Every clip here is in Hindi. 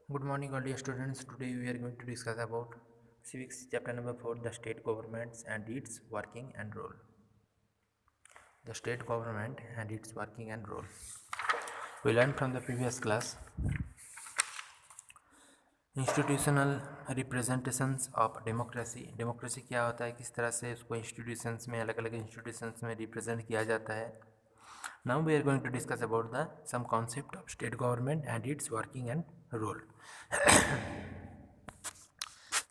Good morning, all dear students. Today we are going to discuss about civics chapter number 4, the state governments and its working and role. The state government and its working and role. We learned from the previous class institutional representations of democracy. Democracy क्या होता है, किस तरह से उसको इंस्टीट्यूशंस में, अलग अलग इंस्टीट्यूशंस में रिप्रेजेंट किया जाता है. Now we are going to discuss about the some concept of state government and its working and role.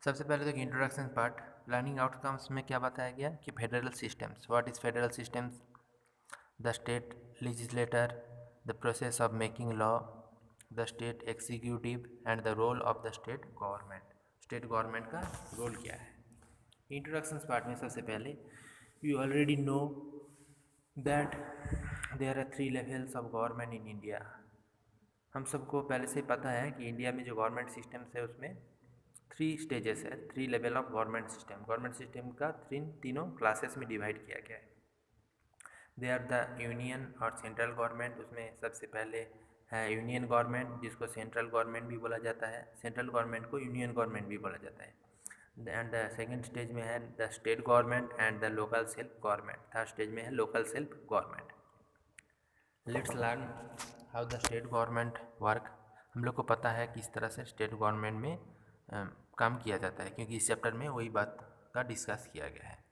सबसे पहले तो इंट्रोडक्शन पार्ट. प्लानिंग आउटकम्स में क्या बताया गया कि federal systems. What is federal systems? The state legislator, the process of making law, the state executive and the role of the state government. State government का रोल क्या है? इंट्रोडक्शन पार्ट में सबसे पहले you already know that there are 3 levels of government in India. हम सबको पहले से पता है कि इंडिया में जो गवर्नमेंट सिस्टम्स है उसमें 3 स्टेजेस है, 3 level of government system. Government system का तीनों क्लासेस में डिवाइड किया गया है. दे आर द यूनियन और सेंट्रल गवर्नमेंट. उसमें सबसे पहले है यूनियन गवर्नमेंट, जिसको सेंट्रल गवर्नमेंट भी बोला जाता है. सेंट्रल गवर्नमेंट को यूनियन गवर्नमेंट भी बोला जाता है. एंड द सेकेंड स्टेज में है the state government and the local self government. Third stage में है local self government. Let's learn how the state government work. हम लोग को पता है किस तरह से स्टेट गवर्नमेंट में काम किया जाता है, क्योंकि इस चैप्टर में वही बात का डिस्कस किया गया है.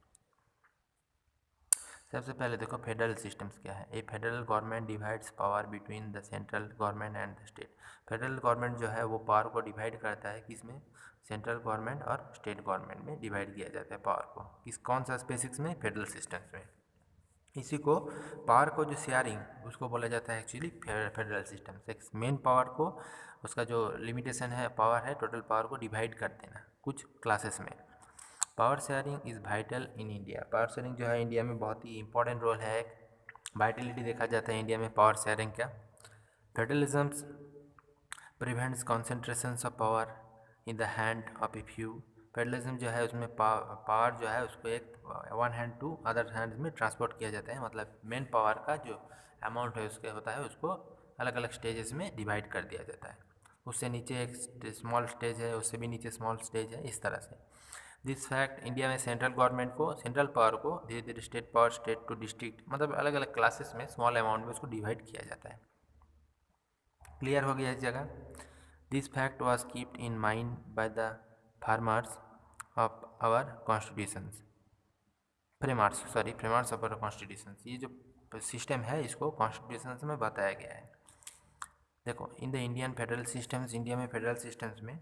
सबसे पहले देखो फेडरल सिस्टम्स क्या है. A federal government divides power between the central government and the state. Federal government जो है वो पावर को डिवाइड करता है, किसमें? सेंट्रल गवर्नमेंट और स्टेट गवर्नमेंट में डिवाइड किया जाता है पावर को. किस कौन सा स्पेसिक्स में? फेडरल सिस्टम्स में. इसी को पावर को जो शेयरिंग उसको बोला जाता है एक्चुअली फेडरल सिस्टम से. मेन पावर को, उसका जो लिमिटेशन है पावर है, टोटल पावर को डिवाइड कर देना कुछ क्लासेस में. Power sharing is vital in India. Power sharing जो है इंडिया में बहुत ही इंपॉर्टेंट रोल है. एक वाइटलिटी देखा जाता है इंडिया में पावर शेयरिंग का. Federalism prevents concentration of power in the hand of a few. Federalism जो है उसमें पावर जो है उसको एक one hand to other hand में ट्रांसपोर्ट किया जाता है. मतलब मेन पावर का जो अमाउंट है उसके होता है उसको अलग अलग स्टेजेस में डिवाइड कर दिया जाता है. उससे नीचे एक स्मॉल स्टेज है, उससे भी नीचे स्मॉल स्टेज है, इस तरह से. दिस फैक्ट इंडिया में सेंट्रल गवर्नमेंट को, सेंट्रल पावर को धीरे धीरे state power, state to district, मतलब अलग अलग क्लासेस में स्मॉल अमाउंट में उसको डिवाइड किया जाता है. क्लियर हो गया इस जगह. This fact was keeped in mind by the farmers of our constitutions. Framers of our constitutions. ये जो सिस्टम है इसको कॉन्स्टिट्यूशंस में बताया गया है. देखो in the Indian federal systems, India में फेडरल सिस्टम्स में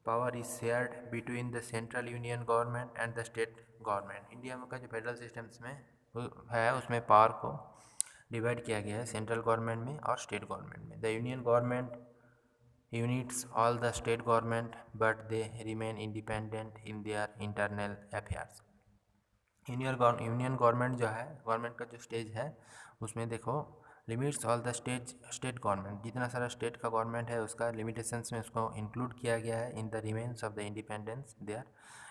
power is shared between the central union government and the state government. India में का जो फेडरल सिस्टम्स में है उसमें पावर को डिवाइड किया गया है सेंट्रल गवर्नमेंट में और स्टेट गवर्नमेंट में. The union government units all the state government but they remain independent in their internal affairs. Union government जो है, गवर्नमेंट का जो स्टेज है उसमें देखो limits all the state government. जितना सारा स्टेट का गवर्नमेंट है उसका लिमिटेशंस में उसको इंक्लूड किया गया है in the remains of the independence their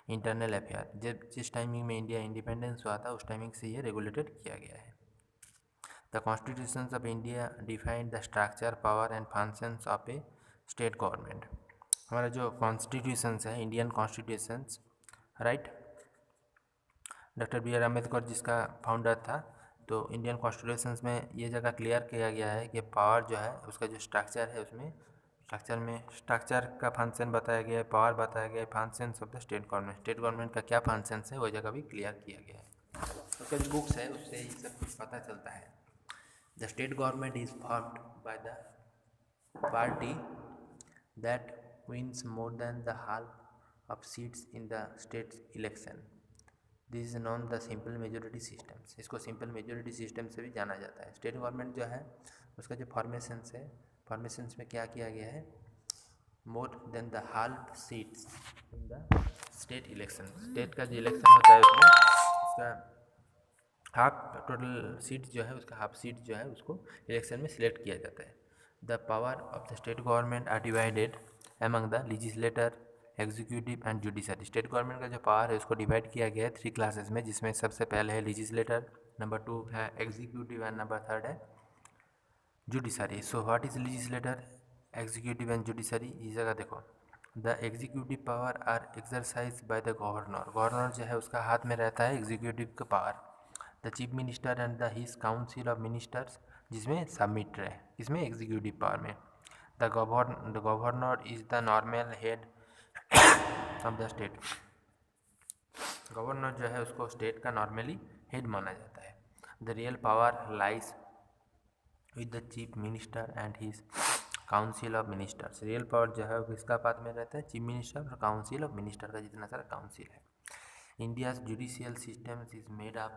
internal affair. जब जिस टाइमिंग में इंडिया इंडिपेंडेंस हुआ था उस टाइमिंग से ये रेगुलेटेड किया गया है. The constitutions of India defined the structure, power and functions of a state government. हमारा जो कॉन्स्टिट्यूशंस है, Indian constitutions, right, doctor B R Ambedkar जिसका फाउंडर था. तो इंडियन कॉन्स्टिट्यूशंस में ये जगह क्लियर किया गया है कि पावर जो है उसका जो स्ट्रक्चर है उसमें स्ट्रक्चर का फंक्शन बताया गया है, पावर बताया गया है, functions of the state government. State government का क्या फंक्शंस है वो जगह भी क्लियर किया गया है. उसका जो बुक्स है उससे ये सब कुछ पता चलता है. The state government is formed by the party that wins more than the half of seats in the state election. This is known the simple majority systems. इसको सिंपल मेजोरिटी सिस्टम से भी जाना जाता है. स्टेट गवर्नमेंट जो है उसका जो फॉर्मेशंस है, फॉर्मेशंस में क्या किया गया है, more than the half seats in the state election. State का जो इलेक्शन होता है उसमें उसका हाफ टोटल सीट जो है, उसका हाफ सीट जो है उसको इलेक्शन में सिलेक्ट किया जाता है. The power of the state government are divided among the legislator, executive and judiciary. State government का जो पावर है उसको डिवाइड किया गया है 3 क्लासेस में, जिसमें सबसे पहले है लेजिस्लेटर, नंबर 2 है एग्जीक्यूटिव एंड नंबर 3 है judiciary. So what is legislator? Executive and judiciary, इस जगह देखो the executive power are exercise by the governor, governor जो है उसका हाथ में रहता है एग्जीक्यूटिव का power. The chief minister and the his council of ministers, जिसमें सबमिट है, इसमें एग्जीक्यूटिव पावर में। The governor is the normal head of the state, governor जो है उसको स्टेट का नॉर्मली हेड माना जाता है। The real power lies with the chief minister and his council of ministers, real power जो है वो किसका पास में रहता है, चीफ मिनिस्टर और काउंसिल ऑफ मिनिस्टर का जितना सारा काउंसिल है। India's judicial system is made up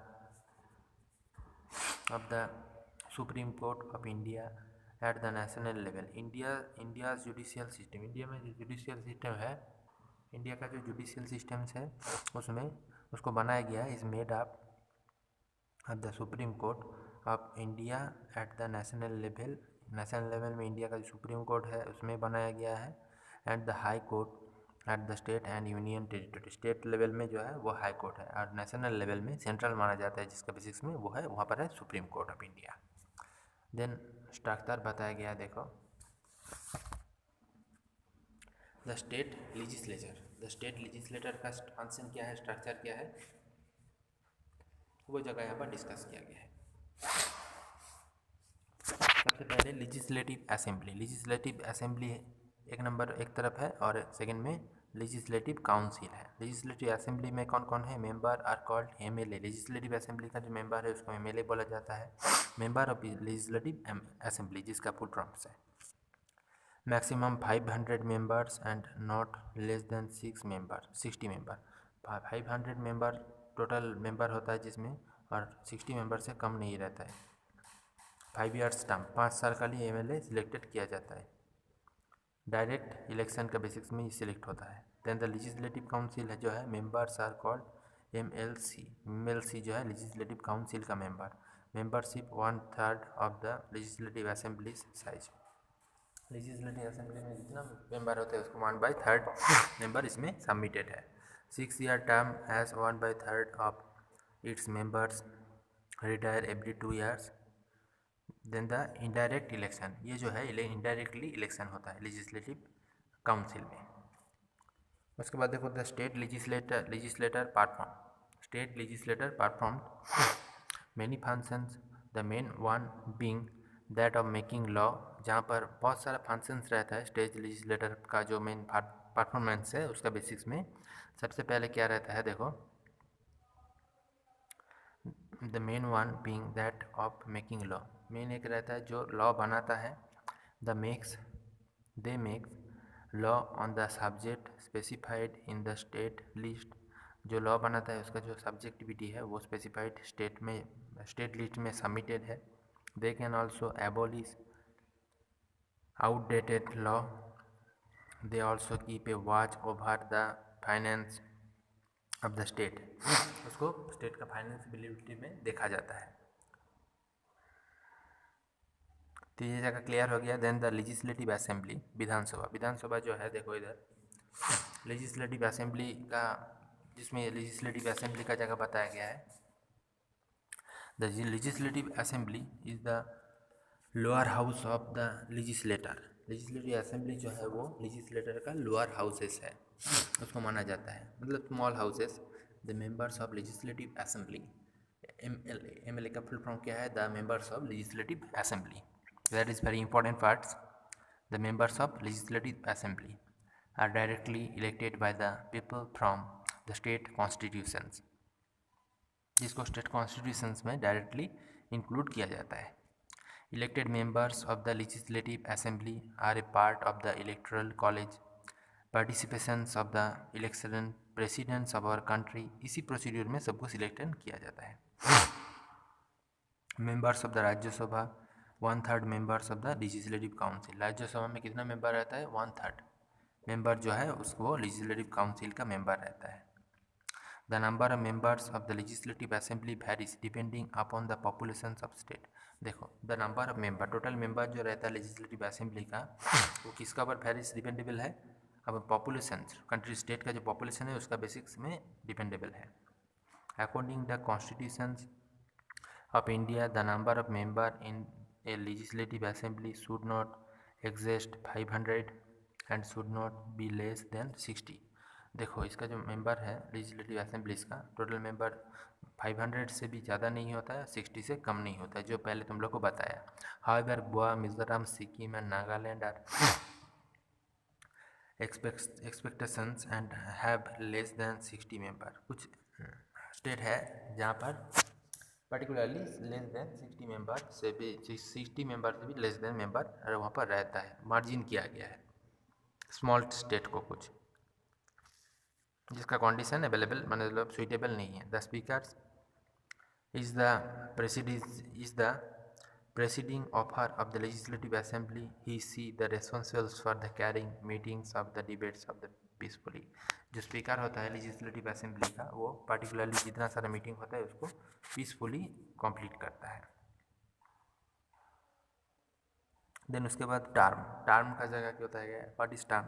of the supreme court of India at the national level. India's judicial system, India में जो जुडिशियल सिस्टम है, इंडिया का जो जुडिशियल सिस्टम्स है उसमें उसको बनाया गया है, is made up of the supreme court of India at the national level, national level में इंडिया का जो सुप्रीम कोर्ट है उसमें बनाया गया है। At the high court at the state and union territory, state level में जो है वो हाई कोर्ट है और नेशनल लेवल में सेंट्रल माना जाता है, जिसका बेसिक्स में वो है वहाँ पर है supreme court of India. Then structure बताया गया, देखो the state legislature, the state legislator का फंक्शन क्या है, स्ट्रक्चर क्या है, वो जगह यहाँ पर डिस्कस किया गया है। सबसे पहले लेजिस्लेटिव असेंबली, लेजिस्लेटिव असेंबली एक नंबर एक तरफ है और सेकंड में लेजिस्लेटिव काउंसिल है। लेजिस्लेटिव असेंबली में कौन कौन है, member are called MLA, legislative assembly का जो मेंबर है उसको एमएलए बोला जाता है, मेंबर ऑफ लेजिस्लेटिव असेंबली, जिसका फुल फॉर्म्स है। Maximum 500 members and not less than 60 member, 500 member total member होता है जिसमें, और 60 मेंबर से कम नहीं रहता है। 5 ईयर्स टर्म, 5 साल का लिए एमएलए सिलेक्टेड किया जाता है, डायरेक्ट इलेक्शन का बेसिक्स में ही सिलेक्ट होता है। देन द लेजिस्लेटिव काउंसिल है जो है, members are called MLC, MLC जो है लेजिस्लेटिव काउंसिल का member, membership 1/3 of the legislative assembly size, legislative assembly में जितना मेंबर होते हैं उसको 1/3 मेंबर इसमें सबमिटेड है। 6 year term as 1/3 of its members retire every 2 years. Then the indirect election, ये जो है इनडायरेक्टली इलेक्शन होता है लेजिस्लेटिव काउंसिल में। उसके बाद देखो the state legislator perform, state legislator perform many functions, the main one being that of making law, जहाँ पर बहुत सारा फंक्शंस रहता है स्टेट लेजिस्लेटर का, जो मेन परफॉर्मेंस है उसका बेसिक्स में सबसे पहले क्या रहता है, देखो the main one being that of making law, main एक रहता है जो लॉ बनाता है। The makes they makes law on the subject specified in the state list, जो लॉ बनाता है उसका जो सब्जेक्टिविटी है वो स्पेसिफाइड स्टेट लिस्ट में सबमिटेड है। They can also abolish outdated law, they also keep a watch over the finance of the state, उसको स्टेट का फाइनेंसिबिलिटी में देखा जाता है। तो ये जगह क्लियर हो गया। देन द लेजिस्लेटिव असेंबली, विधानसभा, विधानसभा जो है देखो इधर लेजिस्लेटिव असेंबली का, जिसमें लेजिस्लेटिव असेंबली का जगह बताया गया है। The legislative assembly is the lower house of the legislator, legislative assembly जो है वो लेजिस्लेटर का लोअर हाउसेस है उसको माना जाता है, मतलब small houses. The members of legislative assembly, MLA का फुल फॉर्म क्या है, the members of legislative assembly, that is very important parts. The members of legislative assembly are directly elected by the people from the state constitutions, जिसको स्टेट कॉन्स्टिट्यूशंस में डायरेक्टली इंक्लूड किया जाता है। Elected members of the legislative assembly are a part of the electoral college, participations of the election presidents of our country, इसी प्रोसीड्यूर में सबको सिलेक्टेड किया जाता है। Members of the Rajya Sabha 1/3 members of the legislative council, Rajya Sabha में कितना मेंबर रहता है, 1/3 मेंबर जो है उसको लेजिस्लेटिव काउंसिल का मेंबर रहता है। The number of members of the legislative assembly varies depending upon the population of state, देखो the number of member, total member जो रहता है लेजिस्लेटिव असेंबली का वो किसका ऊपर वेरीज डिपेंडेबल है, अब पॉपुलेशन, कंट्री स्टेट का जो पॉपुलेशन है उसका बेसिक्स में डिपेंडेबल है। According the constitutions of India, the number of members in a legislative assembly should not exist 500 and should not be less than 60। देखो इसका जो मेंबर है लेजिस्लेटिव असेंबलीज का टोटल मेंबर 500 से भी ज़्यादा नहीं होता है, 60 से कम नहीं होता है, जो पहले तुम लोग को बताया। However Goa, Mizoram, Sikkim and Nagaland are expectations and have less than 60 member. कुछ स्टेट है जहाँ पर पर्टिकुलरली लेस देन 60 मेंबर से भी 60 मेंबर से भी लेस देन मेंबर वहाँ पर रहता है, मार्जिन किया गया है स्मॉल स्टेट को कुछ, जिसका कंडीशन अवेलेबल मतलब सुइटेबल नहीं है। The speaker is the presiding offer of the legislative assembly. He see the responsible for the carrying meetings of the debates of the peacefully। जो स्पीकर होता है लेजिस्लेटिव असेंबली का, वो पर्टिकुलरली जितना सारा मीटिंग होता है उसको पीसफुली कंप्लीट करता है। देन उसके बाद टर्म का जगह क्या होता है, what is term?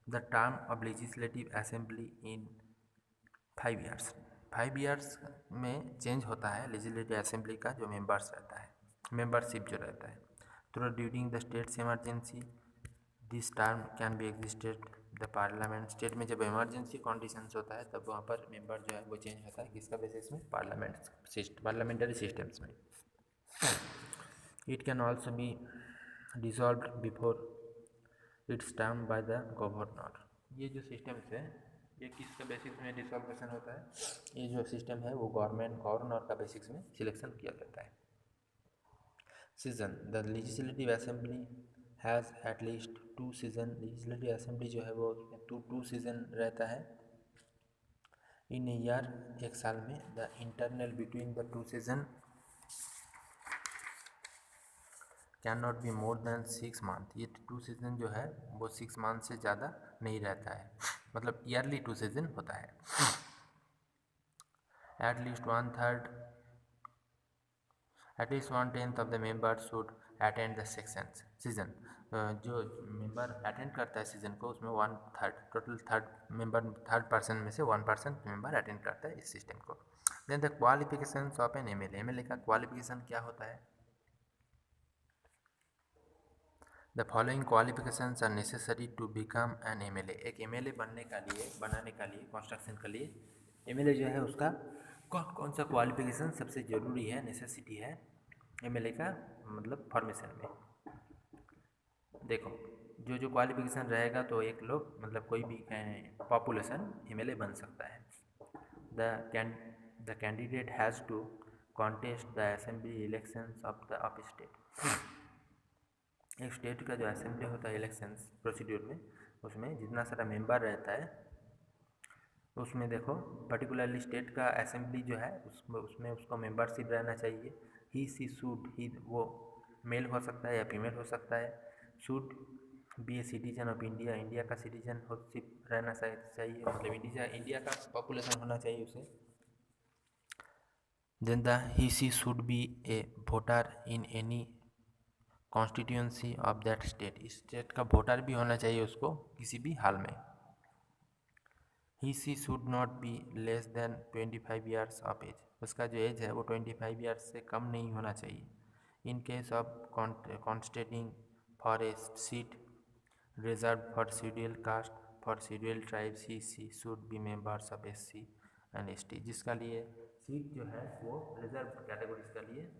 The term of legislative assembly in 5 years. 5 years में चेंज होता है लेजिस्लेटिव असेंबली का जो मेंबर्स रहता है, मेंबरशिप जो रहता है। Through during the states emergency this term can be existed the parliament. State में जब इमरजेंसी कंडीशंस होता है तब वहाँ पर मेंबर जो है वो चेंज होता है, किसका बेसिस में? पार्लियामेंट्री सिस्टम्स में। It can also be dissolve before it's term by the governor. ये जो सिस्टम्स है ये किसके बेसिस में डिसॉल्वेशन होता है? ये जो सिस्टम है वो गवर्नर का बेसिस में सिलेक्शन किया जाता है। Season, the legislative assembly has at least 2 season. Legislative assembly जो है वो टू सीजन रहता है इन ईयर, एक साल में। The internal between the 2 season can not be more than 6 month. ये 2 सीजन जो है वो 6 मंथ से ज़्यादा नहीं रहता है, मतलब ईयरली 2 सीजन होता है। At least 1/10 of the member should attend the season. जो मेंबर अटेंड करता है सीजन को उसमें 1/3 टोटल थर्ड पर्सन में से 1% मेंबर अटेंड करता है इस सिस्टम को। Then the qualifications of an MLA का क्वालिफिकेशन क्या होता है? The following qualifications are necessary to become an MLA. एक एमएलए बनाने का लिए कंस्ट्रक्शन के लिए एमएलए जो है उसका कौन कौन सा क्वालिफिकेशन सबसे ज़रूरी है, नेसेसिटी है एमएलए का मतलब फॉर्मेशन में। देखो जो जो क्वालिफिकेशन रहेगा तो एक लोग मतलब कोई भी पॉपुलेशन एमएलए बन सकता है। The candidate has to contest the assembly elections of state. एक स्टेट का जो असेंबली होता है इलेक्शंस प्रोसीड्यूर में, उसमें जितना सारा मेंबर रहता है उसमें देखो पर्टिकुलरली स्टेट का असेंबली जो है उसमें उसको मेंबरशिप रहना चाहिए। ही सी शुड, ही वो मेल हो सकता है या फीमेल हो सकता है। Should be a citizen of India, India का सिटीजन रहना चाहिए, मतलब इंडिया का पॉपुलेशन होना चाहिए उसे। Then the he she should be a voter in any constituency of that state. इस स्टेट का वोटर भी होना चाहिए उसको किसी भी हाल में। He she should not be less than 25 years of age. उसका जो एज है वो 25 ईयर्स से कम नहीं होना चाहिए। In case of contesting for a seat reserve for schedule caste for schedule tribes, he she should be members of SC and ST। जिसका लिए सीट जो है वो रिजर्व कैटेगरीज का लिए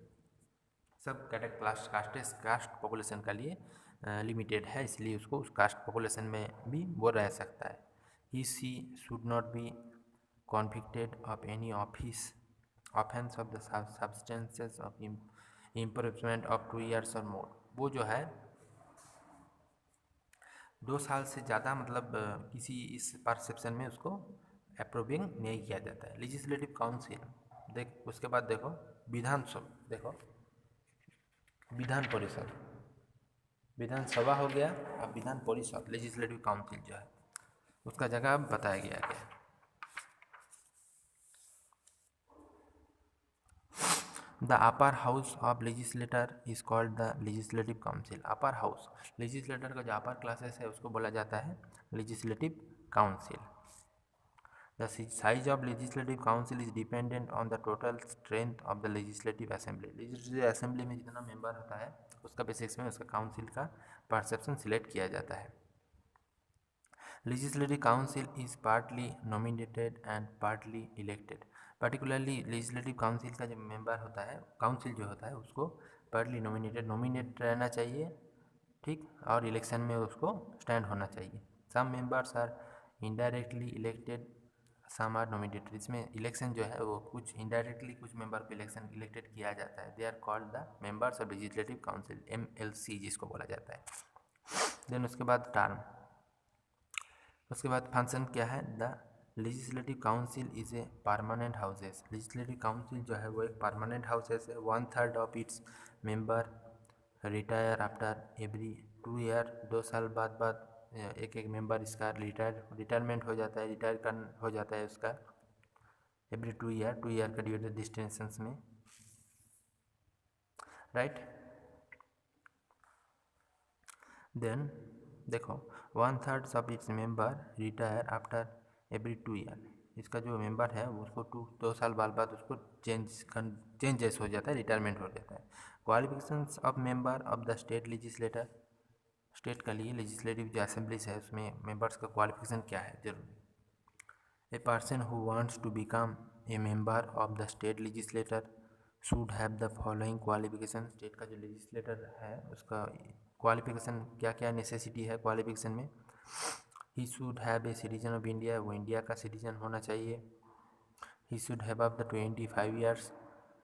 सब कास्ट पॉपुलेशन का लिए लिमिटेड है, इसलिए उसको उस कास्ट पॉपुलेशन में भी वो रह सकता है। He she should not be convicted of any offence of the substances of improvement of 2 years और मोर। वो जो है 2 साल से ज़्यादा मतलब किसी इस परसेप्शन में उसको अप्रूविंग नहीं किया जाता है। लेजिस्लेटिव काउंसिल देख, उसके बाद देखो विधानसभा, देखो विधानसभा हो गया। अब विधान परिषद लेजिस्लेटिव काउंसिल जो है उसका जगह बताया गया है। The upper house of legislator is called the legislative council. Upper house legislator का जो अपर क्लासेस है उसको बोला जाता है legislative council. The size of legislative council is dependent on the total strength of the legislative assembly. Legislative assembly में जितना मेंबर होता है उसका बेसिस में उसका काउंसिल का परसेप्शन सिलेक्ट किया जाता है। Legislative council is partly nominated and partly elected. Particularly legislative council का जो मेंबर होता है, काउंसिल जो होता है, उसको पार्टली नॉमिनेट रहना चाहिए, ठीक, और इलेक्शन में उसको स्टैंड होना चाहिए। Some members are indirectly elected, some are nominated. इसमें इलेक्शन जो है वो कुछ इनडायरेक्टली कुछ मेंबर को इलेक्टेड किया जाता है। They are called the members of legislative council, MLC जिसको बोला जाता है। देन उसके बाद टर्म, उसके बाद फंक्शन क्या है, the legislative council is a permanent houses. Legislative council जो है वो एक परमानेंट हाउसेस है। 1/3 of its member retire after every 2 year. 2 साल बाद एक मेंबर इसका रिटायरमेंट हो जाता है, हो जाता है उसका एवरी 2 ईयर का ड्यूरेशन डिस्टेंस में, राइट। देन देखो 1/3 of its member retire after every 2 year. इसका जो मेंबर है उसको 2 साल बाद उसको चेंजेस हो जाता है, रिटायरमेंट हो जाता है। Qualifications of member of the state legislator, state के लिए लेजिस्लेटिव जो असेंबलीज है उसमें मेंबर्स का क्वालिफिकेशन क्या है जरूरी। A person who wants to become a member of the state legislator should have the following qualification. State का जो लेजिस्लेटर है उसका क्वालिफिकेशन क्या क्या नेसेसिटी है क्वालिफिकेशन में। He should have a citizen of India, वो इंडिया का सिटीजन होना चाहिए। He should have up the 25 years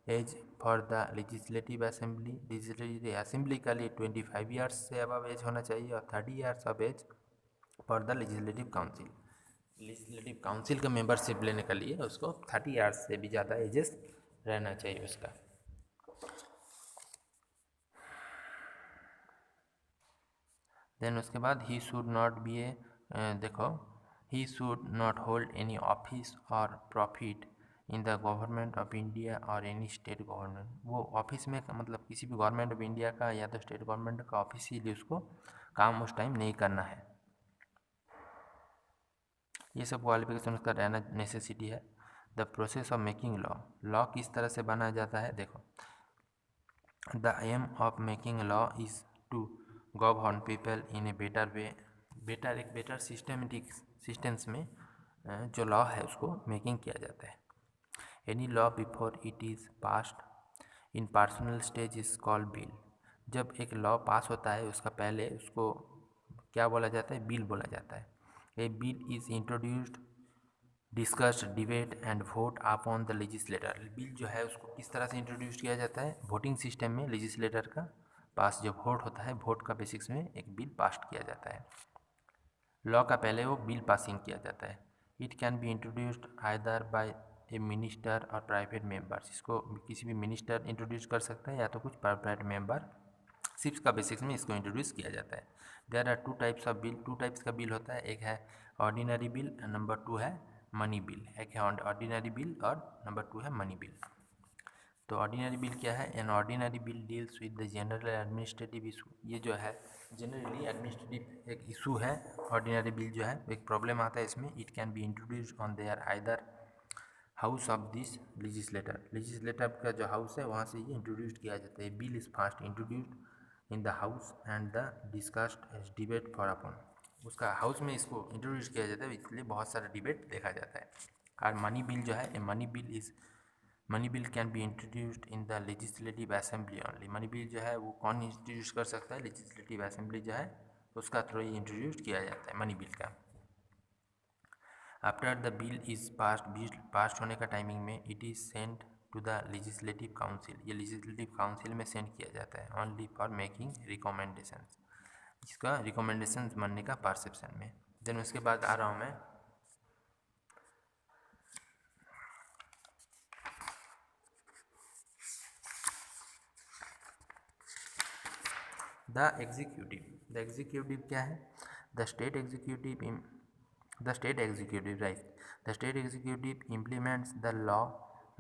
age for the legislative assembly, legislative assembly का लिए 25 ईयर्स से अबव एज होना चाहिए, और 30 years of age for the legislative council. Legislative council का मेंबरशिप लेने के लिए उसको 30 ईयर्स से भी ज़्यादा एजेस रहना चाहिए उसका। देन उसके बाद he should not be a, देखो he should not hold any office और profit in the government of India और एनी स्टेट गवर्नमेंट। वो ऑफिस में मतलब किसी भी गवर्नमेंट ऑफ इंडिया का या तो स्टेट गवर्नमेंट का ऑफिस ही उसको काम उस टाइम नहीं करना है। ये सब क्वालिफिकेशन उसका रहना नेसेसिटी है। The process of making law, law किस तरह से बनाया जाता है, देखो the aim of making law is to govern people in a better way. एक बेटर सिस्टमेटिक सिस्टम्स में जो लॉ है उसको मेकिंग किया जाता है। Any law before it is passed in personal stage is called bill. जब एक लॉ पास होता है उसका पहले उसको क्या बोला जाता है, बिल बोला जाता है। A bill is introduced discussed debate and vote upon the legislator. Bill जो है उसको किस तरह से इंट्रोड्यूस किया जाता है, वोटिंग सिस्टम में लेजिस्लेटर का पास जब वोट होता है, वोट का बेसिक्स में एक बिल पास किया जाता है। लॉ का पहले वो बिल पासिंग किया जाता है। It can be introduced either bye A minister और प्राइवेट मेंबर्स। इसको किसी भी मिनिस्टर इंट्रोड्यूस कर सकता है या तो कुछ प्राइवेट मेंबर सिप्स का बेसिक्स में इसको इंट्रोड्यूस किया जाता है। There are 2 types of bill, 2 types का बिल होता है, एक है ऑर्डिनरी बिल, नंबर 2 है मनी बिल। एक है ऑर्डिनरी बिल और नंबर 2 है मनी बिल। तो ऑर्डिनरी बिल क्या है, an ordinary bill deals with the general administrative issue. ये जो है जनरली एडमिनिस्ट्रेटिव एक इशू है। ऑर्डिनरी बिल जो है एक प्रॉब्लम आता है इसमें। It can be introduced on their either house of this legislator का जो हाउस है वहाँ से ये इंट्रोड्यूस किया जाता है। Bill is first introduced in the house and the discussed as debate for upon. उसका हाउस में इसको इंट्रोड्यूस किया जाता है, इसलिए बहुत सारा डिबेट देखा जाता है। और मनी बिल जो है, money bill can be introduced in the legislative assembly only. Money bill जो है वो कौन इंट्रोड्यूस कर सकता है, लेजिस्लेटिव असेंबली जो है उसका थ्रू ही इंट्रोड्यूस किया जाता है मनी बिल का। After the bill is passed होने का टाइमिंग में it is sent to the legislative council. ये लेजिस्लेटिव काउंसिल में सेंड किया जाता है ओनली फॉर मेकिंग रिकमेंडेशंस, इसका रिकमेंडेशंस बनने का परसेप्शन में। देन उसके बाद आ रहा हूँ मैं द एग्जीक्यूटिव क्या है, the state executive right. The state executive implements the law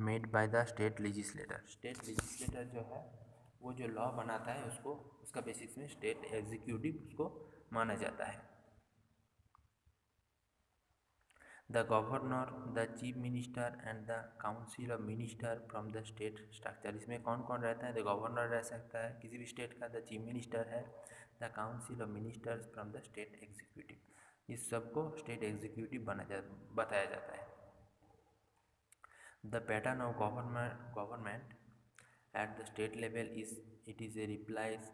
made by the state legislator. State legislator जो है वो जो लॉ बनाता है उसको उसका बेसिस में स्टेट एग्जीक्यूटिव उसको माना जाता है। The governor, the chief minister and the council of minister from the state structure. इसमें कौन कौन रहता है, द गवर्नर रह सकता है किसी भी स्टेट का, द चीफ मिनिस्टर है, the council of ministers from the state executive. इस सबको स्टेट एग्जीक्यूटिव बताया जाता है। The pattern of government at the state level it is a replies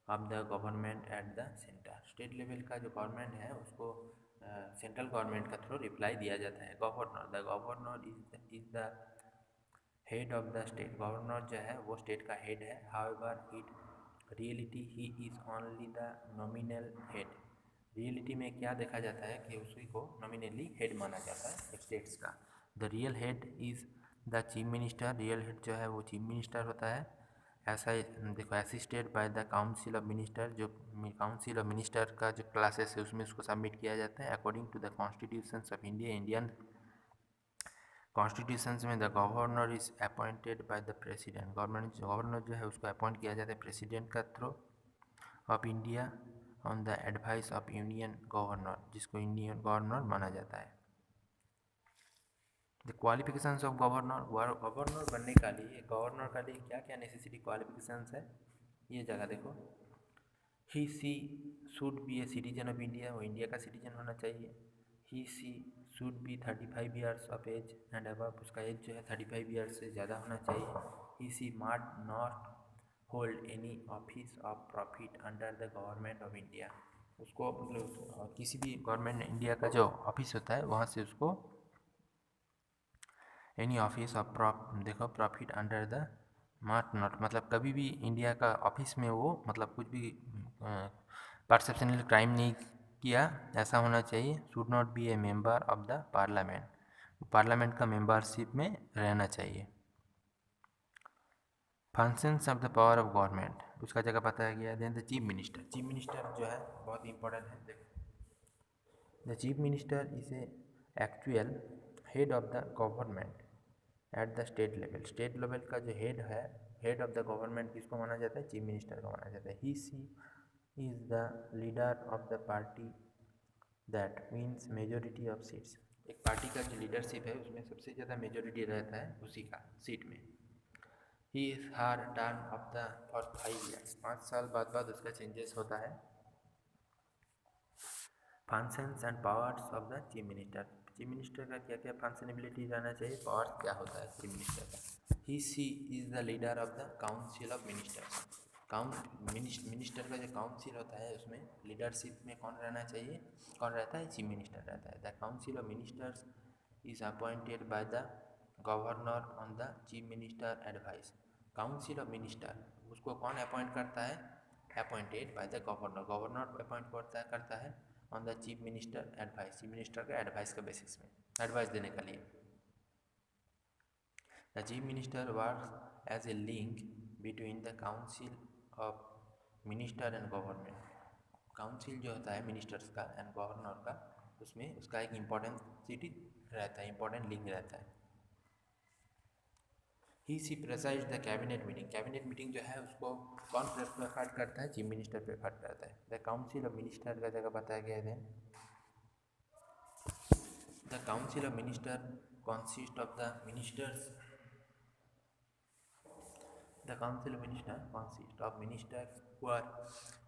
of the government at the center। State level का जो गवर्नमेंट है उसको सेंट्रल गवर्नमेंट का थ्रू रिप्लाई दिया जाता है। Governor is the head of the state. Governor जो है वो स्टेट का हेड है। However it reality he is only the nominal head. Reality में क्या देखा जाता है कि उसी को नॉमिनली हेड माना जाता है स्टेट्स का। The real head is the chief minister. Real head जो है वो चीफ मिनिस्टर होता है। ऐसा देखो assisted by the council of minister. जो काउंसिल ऑफ मिनिस्टर का जो क्लासेस है उसमें उसको सबमिट किया जाता है। According to the constitutions of India, Indian constitutions में the governor is appointed by the president. Governor जो है उसको अपॉइंट किया जाता है प्रेसिडेंट का through of India on the advice of union governor, जिसको इंडियन गवर्नर माना जाता है। The qualifications of governor. Governor बनने का लिए गवर्नर का लिए क्या क्या नेसेसरी क्वालिफिकेशंस है ये जगह देखो। He she should be a citizen of India. वो इंडिया का सिटीजन होना चाहिए। He she should be 35 years of age and above. उसका एज जो है 35 ईयर्स से ज़्यादा होना चाहिए। He she must not hold any office of profit under the government of India. उसको मतलब किसी भी गवर्नमेंट इंडिया का जो ऑफिस होता है वहाँ से उसको any office of profit under the mart not, मतलब कभी भी इंडिया का ऑफिस में वो मतलब कुछ भी परसेप्शनल क्राइम नहीं किया, ऐसा होना चाहिए। Should not be a member of the parliament. Parliament का मेंबरशिप में रहना चाहिए। Functions of the power of government उसका जगह बताया गया है। Then the chief minister. Chief minister जो है बहुत इंपॉर्टेंट है। देखो the chief minister is a actual head of the government at the state level. State level का जो हेड है, हेड ऑफ द गवर्नमेंट किसको माना जाता है? चीफ मिनिस्टर को माना जाता है। He she is the leader of the party that means majority of seats. एक पार्टी का जो लीडरशिप है उसमें सबसे ज़्यादा मेजोरिटी रहता है उसी का सीट में। He is her term of the for 5 years. 5 साल बाद उसका चेंजेस होता है। Functions and powers of the chief minister. Chief minister का क्या क्या फंक्शनबिलिटी रहना चाहिए, पावर्स क्या होता है चीफ मिनिस्टर का? He she is the leader of the council of ministers. Minister का जो काउंसिल होता है उसमें लीडरशिप में कौन रहना चाहिए? कौन रहता है? चीफ मिनिस्टर रहता है। The council of ministers is appointed by the governor on the chief minister advice. Council of minister उसको कौन अपॉइंट करता है? Appointed by the governor. Governor appoint करता है on the chief minister advice. Chief minister का एडवाइस का बेसिस में एडवाइस देने के लिए। The chief minister work as a link between the council of minister and government. Council जो होता है मिनिस्टर्स का एंड गवर्नर का, उसमें उसका एक इम्पोर्टेंट सिटी रहता है, इम्पोर्टेंट लिंक रहता है। He she presides the cabinet meeting. Cabinet meeting जो है उसको कौन प्रेफर करता है? चीफ मिनिस्टर प्रेफर करता है। द काउंसिल ऑफ मिनिस्टर का जगह बताया गया है। The council of minister consist of the ministers। The council of ministers consists of ministers who are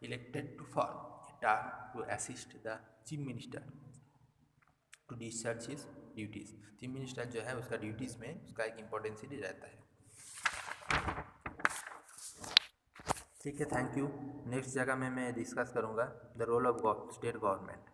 elected to form a term to assist the chief minister to discharge his duties। Chief minister जो है उसका ड्यूटीज़ में उसका एक इम्पोर्टेंस रहता है। ठीक है, थैंक यू। नेक्स्ट जगह में मैं डिस्कस करूँगा the role of state government.